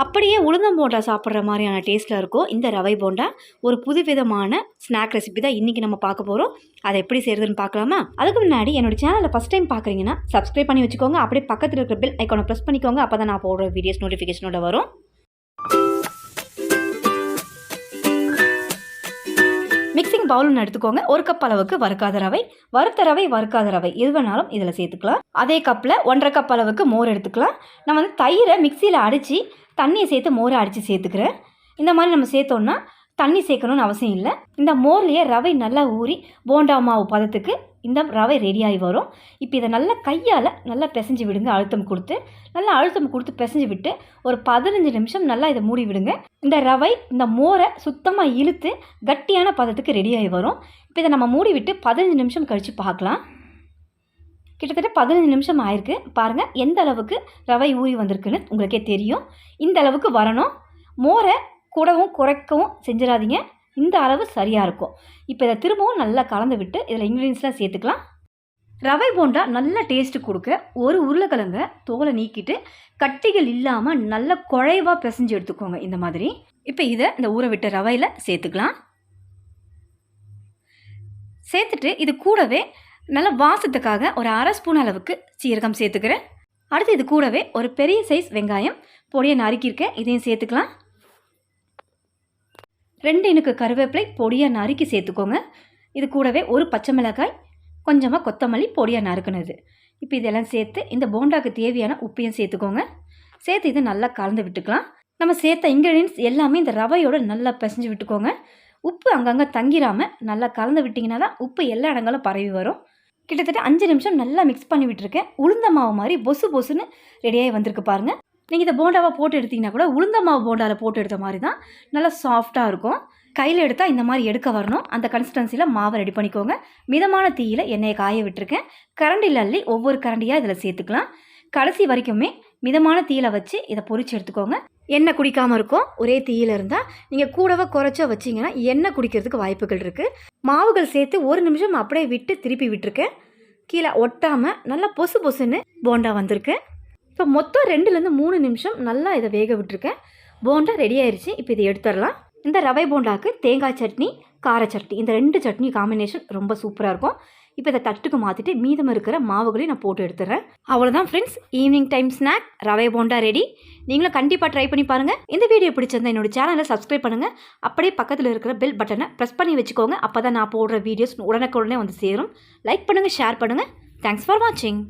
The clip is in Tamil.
அப்படியே உளுந்தம் போண்டா சாப்பிட்ற மாதிரியான டேஸ்ட்டில் இருக்கும் இந்த ரவை போண்டா. ஒரு புதுவிதமான ஸ்நாக் ரெசிபி தான் இன்றைக்கி நம்ம பார்க்க போகிறோம். அதை எப்படி செய்கிறதுன்னு பார்க்கலாமா? அதுக்கு முன்னாடி என்னோடய சேனலை ஃபஸ்ட் டைம் பார்க்குறீங்கன்னா சப்ஸ்கிரைப் பண்ணி வச்சுக்கோங்க. அப்படியே பக்கத்தில் இருக்கிற பெல் ஐக்கானை ப்ரெஸ் பண்ணிக்கோங்க. அப்போ தான் நான் போடுற வீடியோஸ் நோட்டிஃபிகேஷனோட வரும். மிக்சிங் பவுல்னு எடுத்துக்கோங்க. 1 கப் அளவுக்கு வறுக்காத ரவை, வறுத்த ரவை, வறுக்காத ரவை எது வேணாலும் இதில் சேர்த்துக்கலாம். அதே கப்பில் 1.5 கப் அளவுக்கு மோர் எடுத்துக்கலாம். நான் தயிரை மிக்சியில் அடித்து தண்ணியை சேர்த்து மோரை அடித்து சேர்த்துக்கிறேன். இந்த மாதிரி நம்ம சேர்த்தோன்னா தண்ணி சேர்க்கணும்னு அவசியம் இல்லை. இந்த மோர்லேயே ரவை நல்லா ஊறி போண்டா மாவு பதத்துக்கு இந்த ரவை ரெடியாகி வரும். இப்போ இதை நல்லா கையால் நல்லா பிசைஞ்சு விடுங்க. அழுத்தம் கொடுத்து பிசைஞ்சு விட்டு ஒரு 15 நிமிஷம் நல்லா இதை மூடி விடுங்க. இந்த ரவை இந்த மோரை சுத்தமாக இழுத்து கட்டியான பதத்துக்கு ரெடியாகி வரும். இப்போ இதை நம்ம மூடி விட்டு 15 நிமிஷம் கழித்து பார்க்கலாம். கிட்டத்தட்ட 15 நிமிஷம் ஆயிருக்கு. பாருங்கள் எந்த அளவுக்கு ரவை ஊறி வந்திருக்குன்னு உங்களுக்கே தெரியும். இந்த அளவுக்கு வரணும். மோரை கூடவும் குறைக்கவும் செஞ்சிடாதீங்க. இந்த அளவு சரியாக இருக்கும். இப்போ இதை திரும்பவும் நல்லா கலந்து விட்டு இதில் இன்க்ரீடியன்ஸ்லாம் சேர்த்துக்கலாம். ரவை போண்டா நல்ல டேஸ்ட்டு கொடுக்க ஒரு உருளைக்கிழங்க தோலை நீக்கிட்டு கட்டிகள் இல்லாமல் நல்லா குழைவாக பிசைஞ்சு எடுத்துக்கோங்க இந்த மாதிரி. இப்போ இதை இந்த ஊற விட்ட ரவையில் சேர்த்துக்கலாம். சேர்த்துட்டு இது கூடவே நல்ல வாசத்துக்காக ஒரு 1/2 ஸ்பூன் அளவுக்கு சீரகம் சேர்த்துக்கிறேன். அடுத்து இது கூடவே ஒரு பெரிய சைஸ் வெங்காயம் பொடியை நறுக்கியிருக்கேன், இதையும் சேர்த்துக்கலாம். 2 இனுக்கு கருவேப்பிலை பொடியாக நறுக்கி சேர்த்துக்கோங்க. இது கூடவே ஒரு பச்சை மிளகாய், கொஞ்சமாக கொத்தமல்லி பொடியாக நறுக்குனது. இப்போ இதெல்லாம் சேர்த்து இந்த போண்டாவுக்கு தேவையான உப்பையும் சேர்த்துக்கோங்க. சேர்த்து இது நல்லா கலந்து விட்டுக்கலாம். நம்ம சேர்த்த இன்க்ரீடியன்ஸ் எல்லாமே இந்த ரவையோடு நல்லா பிசைஞ்சு விட்டுக்கோங்க. உப்பு அங்கங்கே தங்கிடாமல் நல்லா கலந்து விட்டிங்கன்னா தான் உப்பு எல்லா இடங்களும் பரவி வரும். கிட்டத்தட்ட 5 நிமிஷம் நல்லா மிக்ஸ் பண்ணி விட்டுருக்கேன். உளுந்த மாவு மாதிரி பொசுன்னு ரெடியாகி வந்திருக்கு பாருங்கள். நீங்கள் இதை போண்டாவாக போட்டு எடுத்திங்கன்னா கூட உளுந்த மாவு போண்டாவில் போட்டு எடுத்த மாதிரி தான் நல்லா சாஃப்டாக இருக்கும். கையில் எடுத்தால் இந்த மாதிரி எடுக்க வரணும். அந்த கன்சிஸ்டன்சியில் மாவை ரெடி பண்ணிக்கோங்க. மிதமான தீயில் எண்ணெயை காய விட்டுருக்கேன். கரண்டியில் அள்ளி ஒவ்வொரு கரண்டியாக இதில் சேர்த்துக்கலாம். கடைசி வரைக்குமே மிதமான தீயில் வச்சு இதை பொரிச்சு எடுத்துக்கோங்க. எண்ணெய் குடிக்காமல் இருக்கும். ஒரே தீயில் இருந்தால் நீங்கள் கூடவே குறைச்சா வச்சிங்கன்னா எண்ணெய் குடிக்கிறதுக்கு வாய்ப்புகள் இருக்குது. மாவுகள் சேர்த்து 1 நிமிஷம் அப்படியே விட்டு திருப்பி விட்டுருக்கேன். கீழே ஒட்டாமல் நல்லா பொசுன்னு போண்டா வந்திருக்கு. இப்போ மொத்தம் 2லேருந்து 3 நிமிஷம் நல்லா இதை வேக விட்டுருக்கேன். போண்டா ரெடி ஆயிடுச்சு. இப்போ இதை எடுத்துடலாம். இந்த ரவை போண்டாவுக்கு தேங்காய் சட்னி, கார சட்னி, இந்த 2 சட்னி காம்பினேஷன் ரொம்ப சூப்பராக இருக்கும். இப்போ இதை தட்டுக்கு மாற்றிட்டு மீதம் இருக்கிற மாவுகளையும் நான் போட்டு எடுத்துறேன். அவ்வளோதான் ஃப்ரெண்ட்ஸ், ஈவினிங் டைம் ஸ்நாக் ரவை போண்டா ரெடி. நீங்களும் கண்டிப்பாக ட்ரை பண்ணி பாருங்கள். இந்த வீடியோ பிடிச்சிருந்தா என்னோட சேனலை சப்ஸ்கிரைப் பண்ணுங்கள். அப்படியே பக்கத்தில் இருக்கிற பெல் பட்டனை ப்ரெஸ் பண்ணி வச்சுக்கோங்க. அப்போ தான் நான் போடுற வீடியோஸ் உடனுக்குடனே வந்து சேரும். லைக் பண்ணுங்கள், ஷேர் பண்ணுங்கள். தேங்க்ஸ் ஃபார் வாட்சிங்.